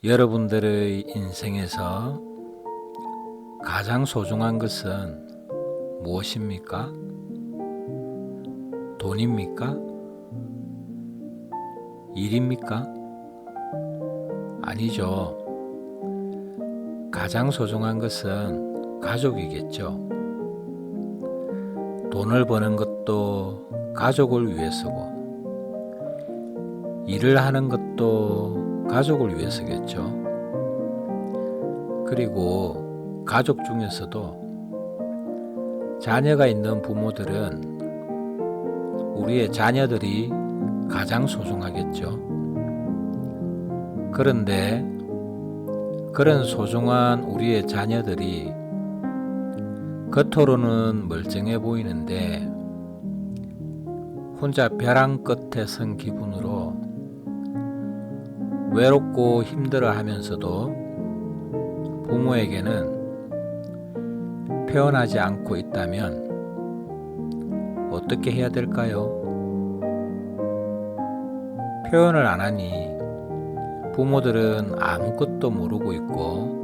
여러분들의 인생에서 가장 소중한 것은 무엇입니까? 돈입니까? 일입니까? 아니죠. 가장 소중한 것은 가족이겠죠. 돈을 버는 것도 가족을 위해서고, 일을 하는 것도 가족을 위해서겠죠. 그리고 가족 중에서도 자녀가 있는 부모들은 우리의 자녀들이 가장 소중하겠죠. 그런데 그런 소중한 우리의 자녀들이 겉으로는 멀쩡해 보이는데 혼자 벼랑 끝에 선 기분으로 외롭고 힘들어 하면서도 부모에게는 표현하지 않고 있다면 어떻게 해야 될까요? 표현을 안 하니 부모들은 아무것도 모르고 있고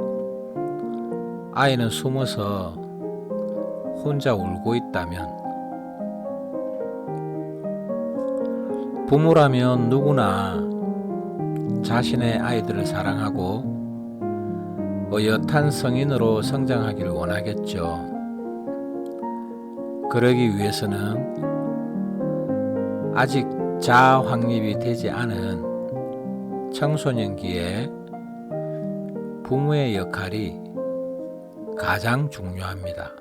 아이는 숨어서 혼자 울고 있다면 부모라면 누구나 자신의 아이들을 사랑하고 어엿한 성인으로 성장하기를 원하겠죠. 그러기 위해서는 아직 자아 확립이 되지 않은 청소년기에 부모의 역할이 가장 중요합니다.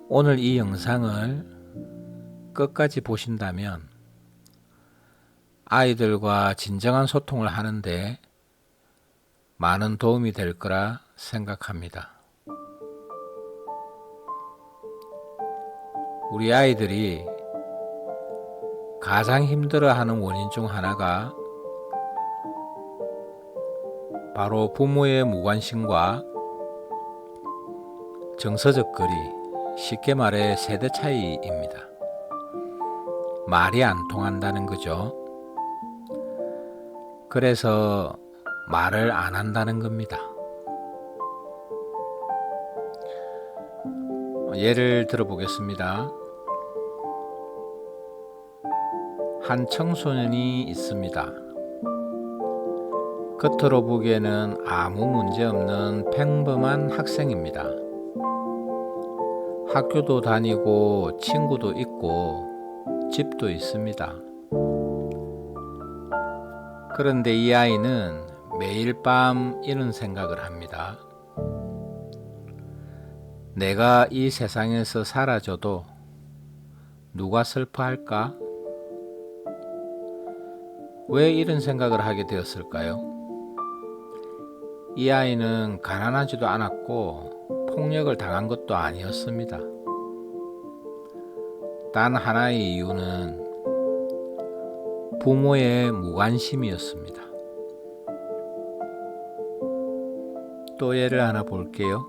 오늘 이 영상을 끝까지 보신다면 아이들과 진정한 소통을 하는데 많은 도움이 될 거라 생각합니다. 우리 아이들이 가장 힘들어하는 원인 중 하나가 바로 부모의 무관심과 정서적 거리, 쉽게 말해 세대 차이입니다. 말이 안 통한다는 거죠. 그래서 말을 안 한다는 겁니다. 예를 들어보겠습니다. 한 청소년이 있습니다. 겉으로 보기에는 아무 문제 없는 평범한 학생입니다. 학교도 다니고 친구도 있고 집도 있습니다. 그런데 이 아이는 매일 밤 이런 생각을 합니다. 내가 이 세상에서 사라져도 누가 슬퍼할까? 왜 이런 생각을 하게 되었을까요? 이 아이는 가난하지도 않았고 폭력을 당한 것도 아니었습니다. 단 하나의 이유는 부모의 무관심이었습니다. 또 예를 하나 볼게요.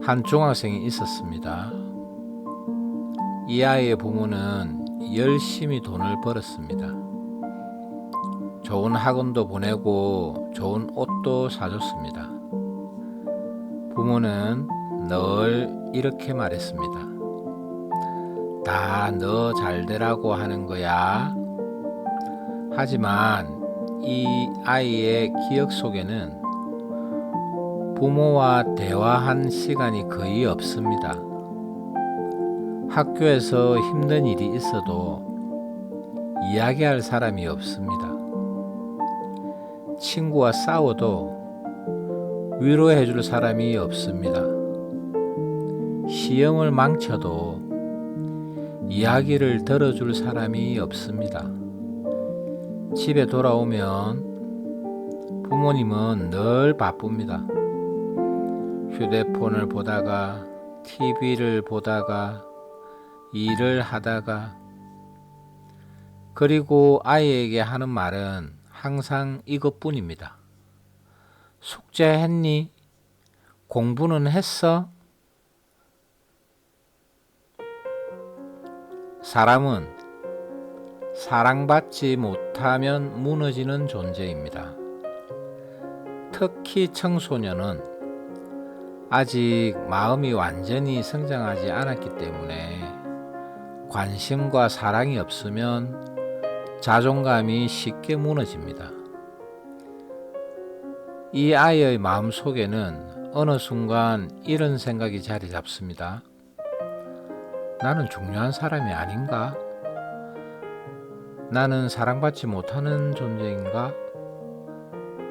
한 중학생이 있었습니다. 이 아이의 부모는 열심히 돈을 벌었습니다. 좋은 학원도 보내고 좋은 옷도 사줬습니다. 부모는 늘 이렇게 말했습니다. 다 너 잘되라고 하는 거야. 하지만 이 아이의 기억 속에는 부모와 대화한 시간이 거의 없습니다. 학교에서 힘든 일이 있어도 이야기할 사람이 없습니다. 친구와 싸워도 위로해 줄 사람이 없습니다. 시험을 망쳐도 이야기를 들어줄 사람이 없습니다. 집에 돌아오면 부모님은 늘 바쁩니다. 휴대폰을 보다가 TV를 보다가 일을 하다가 그리고 아이에게 하는 말은 항상 이것뿐입니다. 숙제했니? 공부는 했어? 사람은 사랑받지 못하면 무너지는 존재입니다. 특히 청소년은 아직 마음이 완전히 성장하지 않았기 때문에 관심과 사랑이 없으면 자존감이 쉽게 무너집니다. 이 아이의 마음 속에는 어느 순간 이런 생각이 자리 잡습니다. 나는 중요한 사람이 아닌가? 나는 사랑받지 못하는 존재인가?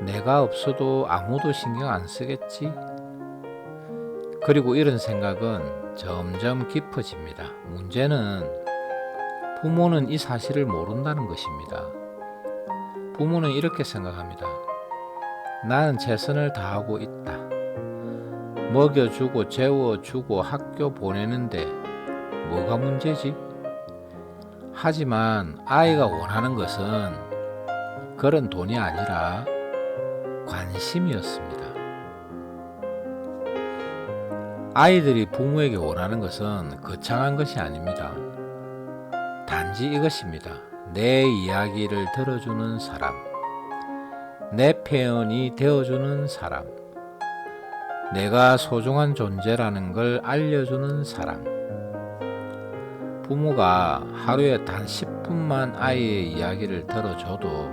내가 없어도 아무도 신경 안 쓰겠지? 그리고 이런 생각은 점점 깊어집니다. 문제는 부모는 이 사실을 모른다는 것입니다. 부모는 이렇게 생각합니다. 나는 최선을 다하고 있다. 먹여주고 재워주고 학교 보내는데 뭐가 문제지? 하지만 아이가 원하는 것은 그런 돈이 아니라 관심이었습니다. 아이들이 부모에게 원하는 것은 거창한 것이 아닙니다. 단지 이것입니다. 내 이야기를 들어주는 사람, 내 편이 되어주는 사람, 내가 소중한 존재라는 걸 알려주는 사람. 부모가 하루에 단 10분만 아이의 이야기를 들어줘도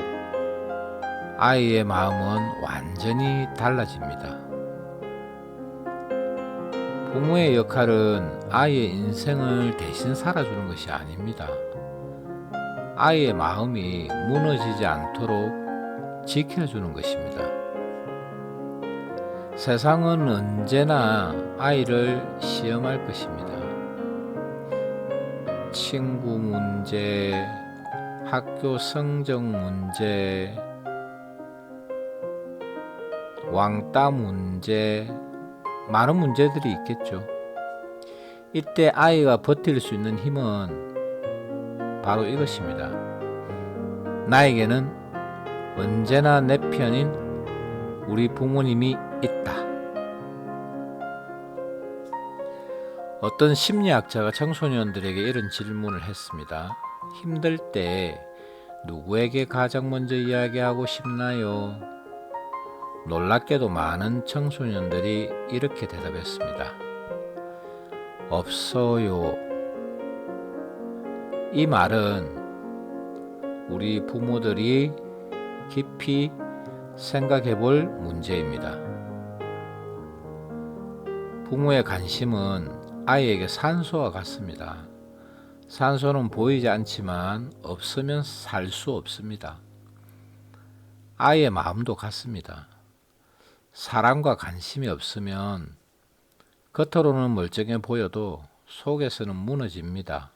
아이의 마음은 완전히 달라집니다. 부모의 역할은 아이의 인생을 대신 살아주는 것이 아닙니다. 아이의 마음이 무너지지 않도록 지켜주는 것입니다. 세상은 언제나 아이를 시험할 것입니다. 친구 문제, 학교 성적 문제, 왕따 문제, 많은 문제들이 있겠죠. 이때 아이가 버틸 수 있는 힘은 바로 이것입니다. 나에게는 언제나 내 편인 우리 부모님이 있다. 어떤 심리학자가 청소년들에게 이런 질문을 했습니다. 힘들 때 누구에게 가장 먼저 이야기하고 싶나요? 놀랍게도 많은 청소년들이 이렇게 대답했습니다. 없어요. 이 말은 우리 부모들이 깊이 생각해 볼 문제입니다. 부모의 관심은 아이에게 산소와 같습니다. 산소는 보이지 않지만 없으면 살 수 없습니다. 아이의 마음도 같습니다. 사랑과 관심이 없으면 겉으로는 멀쩡해 보여도 속에서는 무너집니다.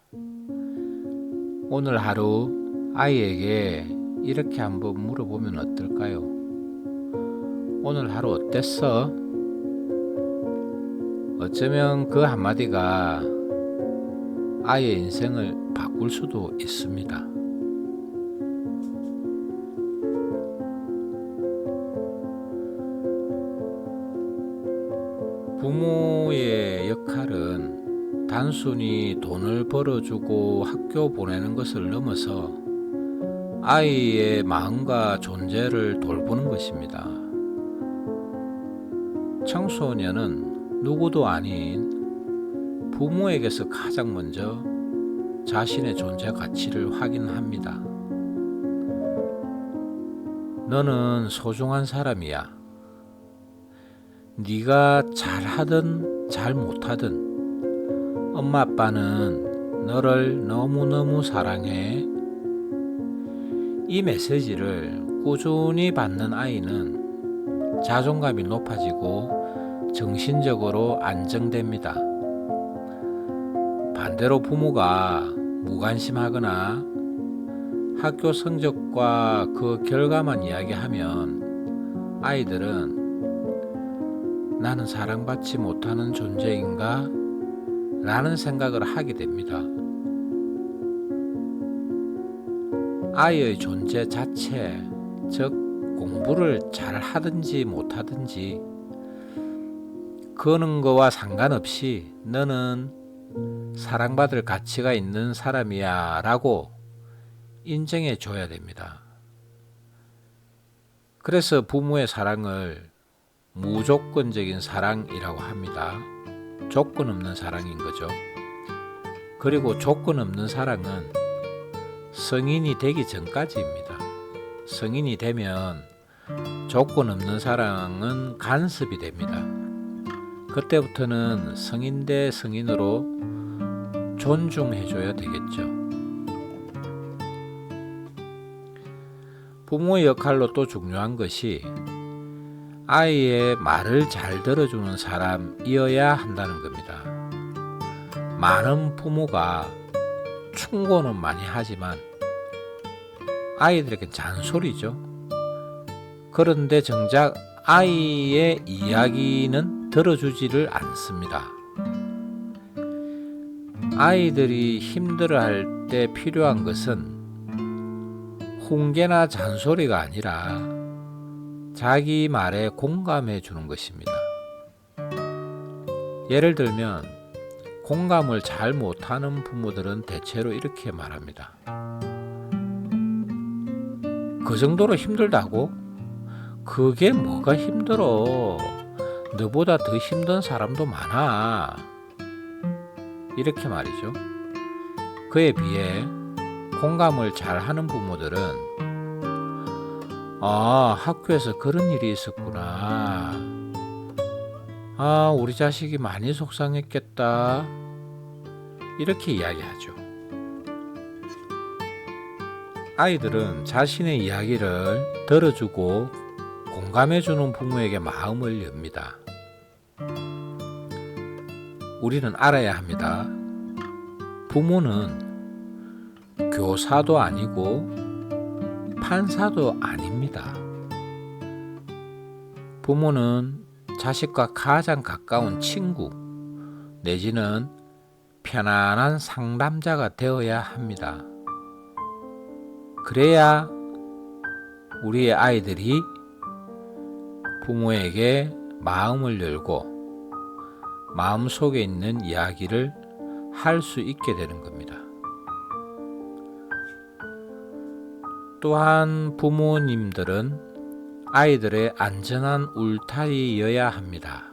오늘 하루 아이에게 이렇게 한번 물어보면 어떨까요? 오늘 하루 어땠어? 어쩌면 그 한마디가 아이의 인생을 바꿀 수도 있습니다. 부모의 역할은 단순히 돈을 벌어주고 학교 보내는 것을 넘어서 아이의 마음과 존재를 돌보는 것입니다. 청소년은 누구도 아닌 부모에게서 가장 먼저 자신의 존재 가치를 확인합니다. 너는 소중한 사람이야. 네가 잘하든 잘 못하든 엄마 아빠는 너를 너무너무 사랑해. 이 메시지를 꾸준히 받는 아이는 자존감이 높아지고 정신적으로 안정됩니다. 반대로 부모가 무관심하거나 학교 성적과 그 결과만 이야기하면 아이들은 나는 사랑받지 못하는 존재인가? 라는 생각을 하게 됩니다. 아이의 존재 자체, 즉 공부를 잘 하든지 못하든지 그런 거와 상관없이 너는 사랑받을 가치가 있는 사람이야 라고 인정해 줘야 됩니다. 그래서 부모의 사랑을 무조건적인 사랑이라고 합니다. 조건 없는 사랑인 거죠. 그리고 조건 없는 사랑은 성인이 되기 전까지입니다. 성인이 되면 조건 없는 사랑은 간섭이 됩니다. 그때부터는 성인 대 성인으로 존중해줘야 되겠죠. 부모의 역할로 또 중요한 것이 아이의 말을 잘 들어주는 사람이어야 한다는 겁니다. 많은 부모가 충고는 많이 하지만 아이들에게 잔소리죠. 그런데 정작 아이의 이야기는 들어주지를 않습니다. 아이들이 힘들어할 때 필요한 것은 훈계나 잔소리가 아니라 자기 말에 공감해 주는 것입니다. 예를 들면 공감을 잘 못하는 부모들은 대체로 이렇게 말합니다. 그 정도로 힘들다고? 그게 뭐가 힘들어? 너보다 더 힘든 사람도 많아. 이렇게 말이죠. 그에 비해 공감을 잘하는 부모들은 학교에서 그런 일이 있었구나. 우리 자식이 많이 속상했겠다. 이렇게 이야기하죠. 아이들은 자신의 이야기를 들어주고 공감해주는 부모에게 마음을 엽니다. 우리는 알아야 합니다. 부모는 교사도 아니고 판사도 아닙니다. 부모는 자식과 가장 가까운 친구 내지는 편안한 상담자가 되어야 합니다. 그래야 우리의 아이들이 부모에게 마음을 열고 마음속에 있는 이야기를 할 수 있게 되는 겁니다. 또한 부모님들은 아이들의 안전한 울타리여야 합니다.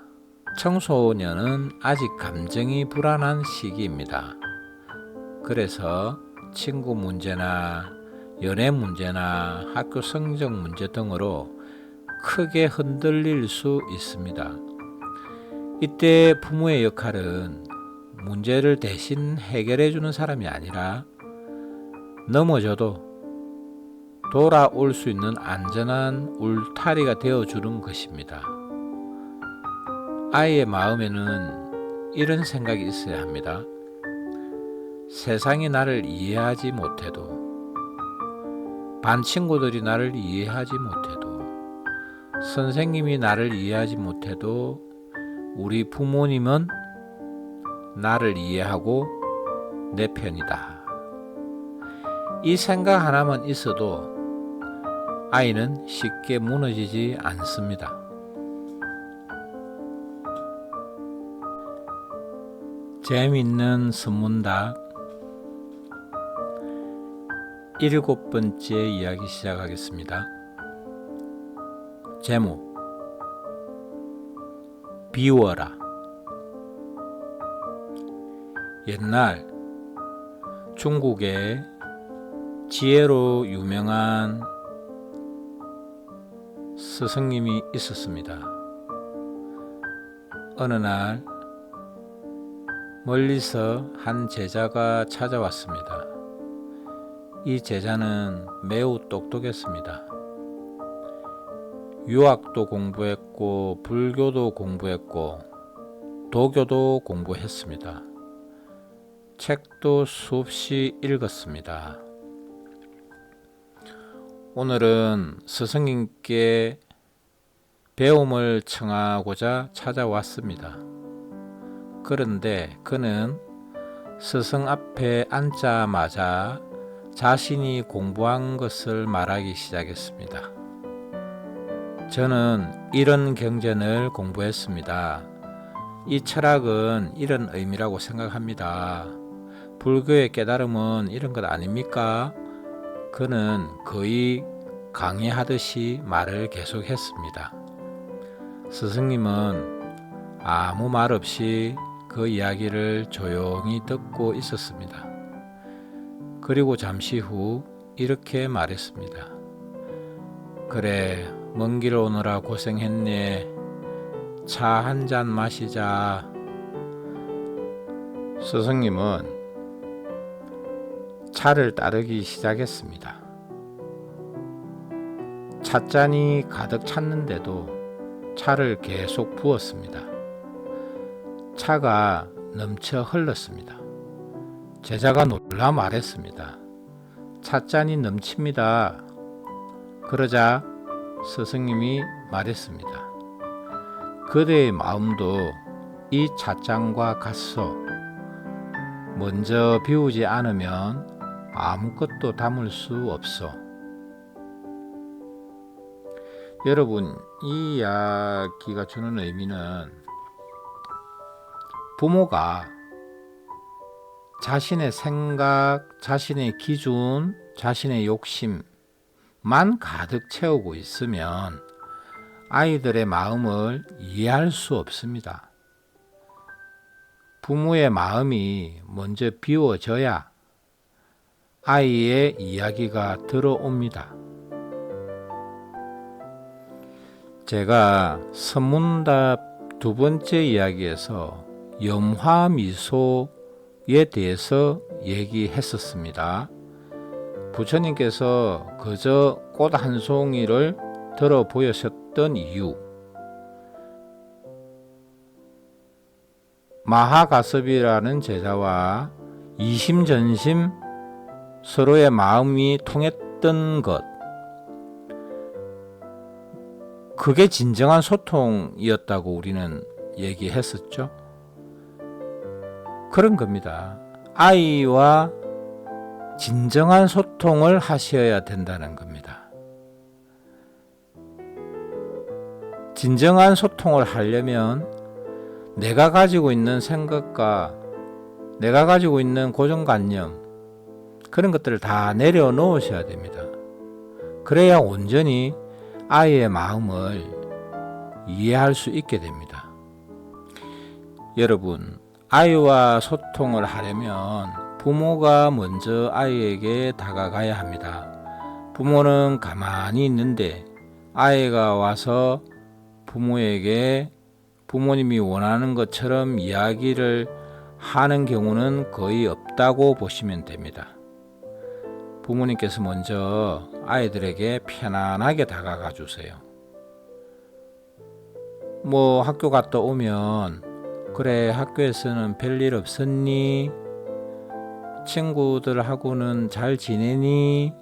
청소년은 아직 감정이 불안한 시기입니다. 그래서 친구 문제나 연애 문제나 학교 성적 문제 등으로 크게 흔들릴 수 있습니다. 이때 부모의 역할은 문제를 대신 해결해 주는 사람이 아니라 넘어져도 돌아올 수 있는 안전한 울타리가 되어 주는 것입니다. 아이의 마음에는 이런 생각이 있어야 합니다. 세상이 나를 이해하지 못해도, 반 친구들이 나를 이해하지 못해도, 선생님이 나를 이해하지 못해도 우리 부모님은 나를 이해하고 내 편이다. 이 생각 하나만 있어도 아이는 쉽게 무너지지 않습니다. 재미있는 선문답 7번째 이야기 시작하겠습니다. 제목 비워라. 옛날 중국에 지혜로 유명한 스승님이 있었습니다. 어느 날 멀리서 한 제자가 찾아왔습니다. 이 제자는 매우 똑똑했습니다. 유학도 공부했고 불교도 공부했고 도교도 공부했습니다. 책도 수없이 읽었습니다. 오늘은 스승님께 배움을 청하고자 찾아왔습니다. 그런데 그는 스승 앞에 앉자마자 자신이 공부한 것을 말하기 시작했습니다. 저는 이런 경전을 공부했습니다. 이 철학은 이런 의미라고 생각합니다. 불교의 깨달음은 이런 것 아닙니까? 그는 거의 강의하듯이 말을 계속했습니다. 스승님은 아무 말 없이 그 이야기를 조용히 듣고 있었습니다. 그리고 잠시 후 이렇게 말했습니다. 그래, 먼 길 오느라 고생했네. 차 한 잔 마시자. 스승님은 차를 따르기 시작했습니다. 찻잔이 가득 찼는데도 차를 계속 부었습니다. 차가 넘쳐 흘렀습니다. 제자가 놀라 말했습니다. 찻잔이 넘칩니다. 그러자 스승님이 말했습니다. 그대의 마음도 이 찻잔과 같소. 먼저 비우지 않으면 아무것도 담을 수 없소. 여러분, 이 이야기가 주는 의미는 부모가 자신의 생각, 자신의 기준, 자신의 욕심만 가득 채우고 있으면 아이들의 마음을 이해할 수 없습니다. 부모의 마음이 먼저 비워져야 아이의 이야기가 들어옵니다. 제가 선문답 두 번째 이야기에서 염화미소에 대해서 얘기했었습니다. 부처님께서 그저 꽃 한 송이를 들어 보여셨던 이유, 마하가섭이라는 제자와 이심전심 서로의 마음이 통했던 것, 그게 진정한 소통이었다고 우리는 얘기했었죠. 그런 겁니다. 아이와 진정한 소통을 하셔야 된다는 겁니다. 진정한 소통을 하려면 내가 가지고 있는 생각과 내가 가지고 있는 고정관념, 그런 것들을 다 내려놓으셔야 됩니다. 그래야 온전히 아이의 마음을 이해할 수 있게 됩니다. 여러분, 아이와 소통을 하려면 부모가 먼저 아이에게 다가가야 합니다. 부모는 가만히 있는데 아이가 와서 부모에게 부모님이 원하는 것처럼 이야기를 하는 경우는 거의 없다고 보시면 됩니다. 부모님께서 먼저 아이들에게 편안하게 다가가 주세요. 학교 갔다 오면, 그래, 학교에서는 별일 없었니? 친구들하고는 잘 지내니?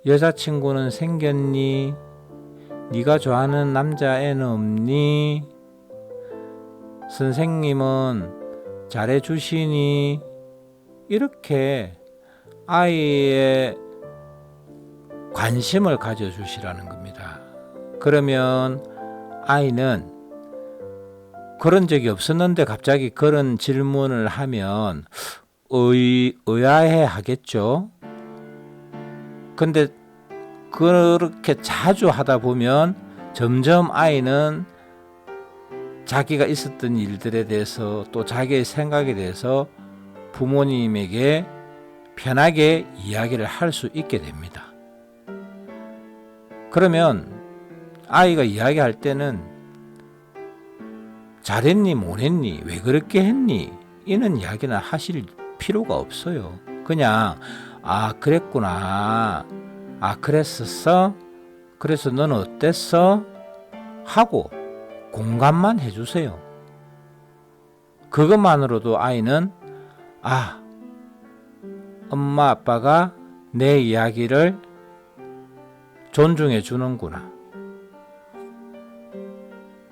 여자친구는 생겼니? 네가 좋아하는 남자애는 없니? 선생님은 잘해주시니? 이렇게 아이의 관심을 가져주시라는 겁니다. 그러면 아이는 그런 적이 없었는데 갑자기 그런 질문을 하면 의아해 하겠죠. 근데 그렇게 자주 하다 보면 점점 아이는 자기가 있었던 일들에 대해서 또 자기의 생각에 대해서 부모님에게 편하게 이야기를 할 수 있게 됩니다. 그러면 아이가 이야기할 때는 잘했니 못했니 왜 그렇게 했니 이런 이야기는 하실 필요가 없어요. 그냥 그랬구나, 그랬었어, 그래서 넌 어땠어 하고 공감만 해주세요. 그것만으로도 아이는 엄마 아빠가 내 이야기를 존중해 주는구나,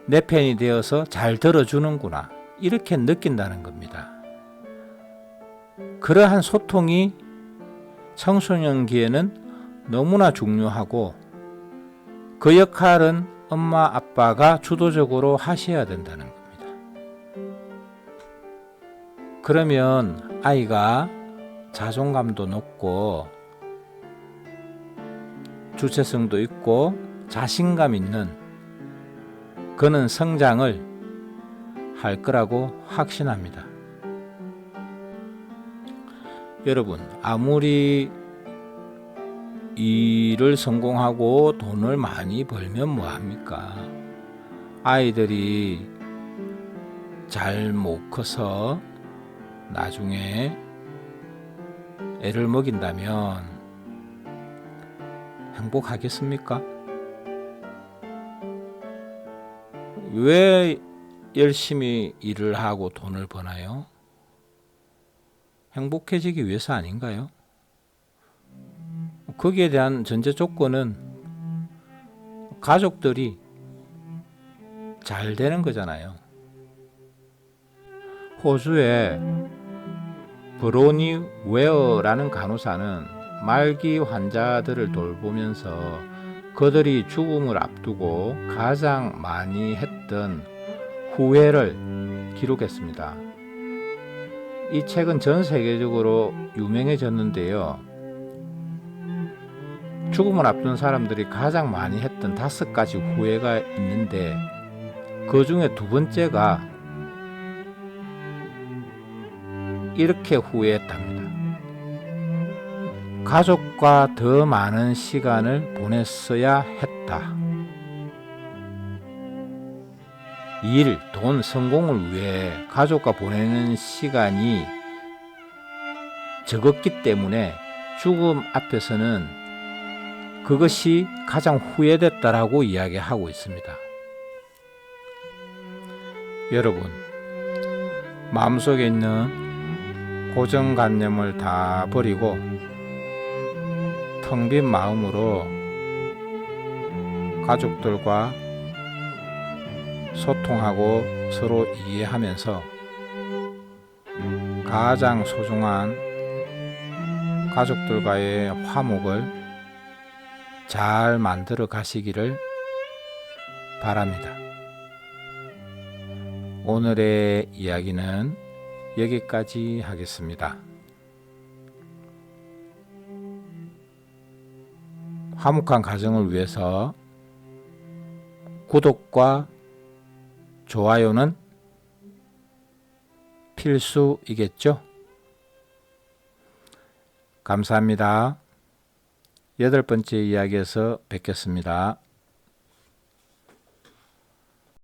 내 편이 되어서 잘 들어주는구나, 이렇게 느낀다는 겁니다. 그러한 소통이 청소년기에는 너무나 중요하고 그 역할은 엄마 아빠가 주도적으로 하셔야 된다는 겁니다. 그러면 아이가 자존감도 높고 주체성도 있고 자신감 있는 그는 성장을 할 거라고 확신합니다. 여러분, 아무리 일을 성공하고 돈을 많이 벌면 뭐합니까? 아이들이 잘 못 커서 나중에 애를 먹인다면 행복하겠습니까? 왜 열심히 일을 하고 돈을 버나요? 행복해지기 위해서 아닌가요? 거기에 대한 전제 조건은 가족들이 잘 되는 거잖아요. 호주의 브로니 웨어라는 간호사는 말기 환자들을 돌보면서 그들이 죽음을 앞두고 가장 많이 했던 후회를 기록했습니다. 이 책은 전 세계적으로 유명해졌는데요. 죽음을 앞둔 사람들이 가장 많이 했던 5가지 후회가 있는데 그 중에 두 번째가 이렇게 후회했답니다. 가족과 더 많은 시간을 보냈어야 했다. 일, 돈, 성공을 위해 가족과 보내는 시간이 적었기 때문에 죽음 앞에서는 그것이 가장 후회됐다라고 이야기하고 있습니다. 여러분, 마음속에 있는 고정관념을 다 버리고 텅 빈 마음으로 가족들과 소통하고 서로 이해하면서 가장 소중한 가족들과의 화목을 잘 만들어 가시기를 바랍니다. 오늘의 이야기는 여기까지 하겠습니다. 화목한 가정을 위해서 구독과 좋아요는 필수이겠죠? 감사합니다. 8번째 이야기에서 뵙겠습니다.